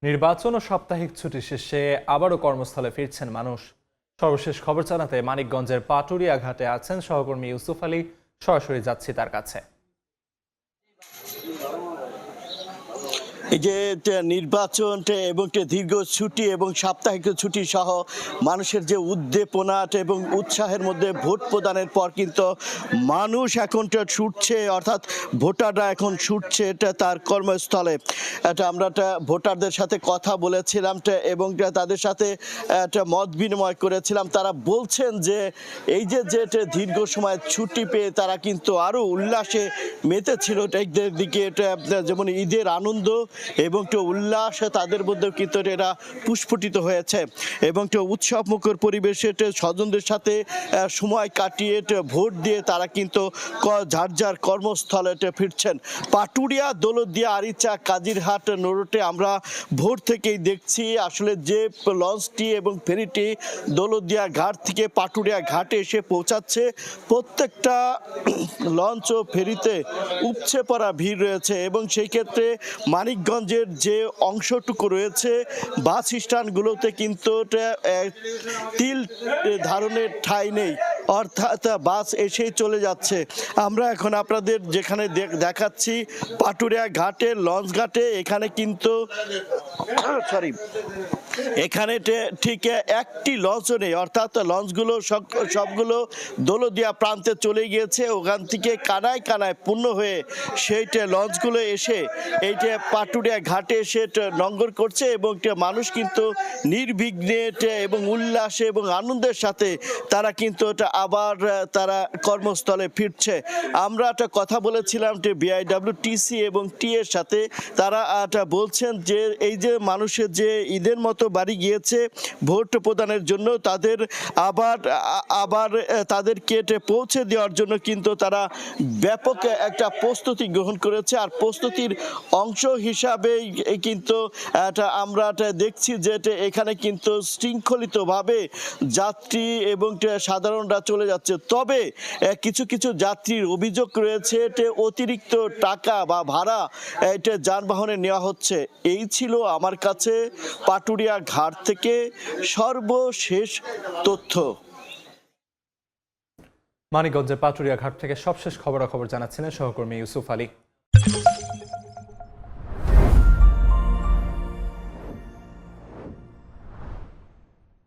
নির্বাচন ও সাপ্তাহিক ছুটি শেষে আবারও কর্মস্থলে ফিরছেন মানুষ। সর্বশেষ খবর জানাতে মানিকগঞ্জের পাটুরিয়া ঘাটে আছেন সহকর্মী ইউসুফ আলী। সরাসরি যাচ্ছি তার কাছে। এই যে নির্বাচন এবং দীর্ঘ ছুটি এবং সাপ্তাহিক ছুটি সহ মানুষের যে উদ্দীপনা এবং উৎসাহের মধ্যে ভোট প্রদানের পর কিন্তু মানুষ এখন ছুটছে, অর্থাৎ ভোটাররা এখন ছুটছে এটা তার কর্মস্থলে। এটা আমরা ভোটারদের সাথে কথা বলেছিলাম এবং তাদের সাথে একটা মত বিনিময় করেছিলাম। তারা বলছেন যে এই যে দীর্ঘ সময় ছুটি পেয়ে তারা কিন্তু আরও উল্লাসে মেতেছিল। একদিকে যেমন ঈদের আনন্দ এবং উল্লাস তাদের মধ্যেও কিন্তু এরা পুষ্পটিত হয়েছে এবং উৎসব মুখর পরিবেশে স্বজনদের সাথে সময় কাটিয়ে ভোট দিয়ে তারা কিন্তু যার যার কর্মস্থলে ফিরছেন। পাটুরিয়া, দৌলতদিয়া, আরিচা, কাজিরহাট নোরোটে আমরা ভোর থেকেই দেখছি আসলে যে লঞ্চটি এবং ফেরিটি দৌলতদিয়া ঘাট থেকে পাটুরিয়া ঘাটে এসে পৌঁছাচ্ছে, প্রত্যেকটা লঞ্চ ও ফেরিতে উপচে পড়া ভিড় রয়েছে এবং সেই ক্ষেত্রে মানিকগঞ্জের যে অংশটুকু রয়েছে বাস স্ট্যান্ডগুলোতে কিন্তু তিল ধারণের ঠাঁই নেই, অর্থাৎ বাস এসেই চলে যাচ্ছে। আমরা এখন আপনাদের যেখানে দেখাচ্ছি পাটুরিয়া ঘাটে, লঞ্চ ঘাটে, এখানে কিন্তু এখানে ঠিক একটি লঞ্চও নেই, অর্থাৎ লঞ্চগুলো সবগুলো দৌলতদিয়া প্রান্তে চলে গিয়েছে। ওখান থেকে কানায় কানায় পূর্ণ হয়ে সেইটা লঞ্চগুলো এসে এইটা পাটুরিয়া ঘাটে এসে নঙ্গর করছে এবং মানুষ কিন্তু নির্বিঘ্নে এবং উল্লাসে এবং আনন্দের সাথে তারা কিন্তু আবার তারা কর্মস্থলে ফিরছে। আমরা একটা কথা বলেছিলাম বিআইডব্লিউটিসি এবং টি এর সাথে, তারা বলছেন যে এই যে মানুষের যে ঈদের মতো বাড়ি গিয়েছে ভোট প্রদানের জন্য, তাদের আবার তাদেরকে পৌঁছে দেওয়ার জন্য কিন্তু তারা ব্যাপক একটা প্রস্তুতি গ্রহণ করেছে। আর প্রস্তুতির অংশ হিসাবেই কিন্তু আমরা দেখছি যে এখানে কিন্তু শৃঙ্খলিতভাবে যাত্রী এবং সাধারণরা চলে যাচ্ছে। তবে কিছু কিছু যাত্রীর অভিযোগ রয়েছে অতিরিক্ত টাকা বা ভাড়া এটা যানবাহনে নেওয়া হচ্ছে। এই ছিল আমার কাছে পাটুরিয়া ঘাট থেকে সর্বশেষ তথ্য। মানিকগঞ্জের পাটুরিয়া ঘাট থেকে সবশেষ খবরাখবর জানাচ্ছিলেন সহকর্মী ইউসুফ আলী।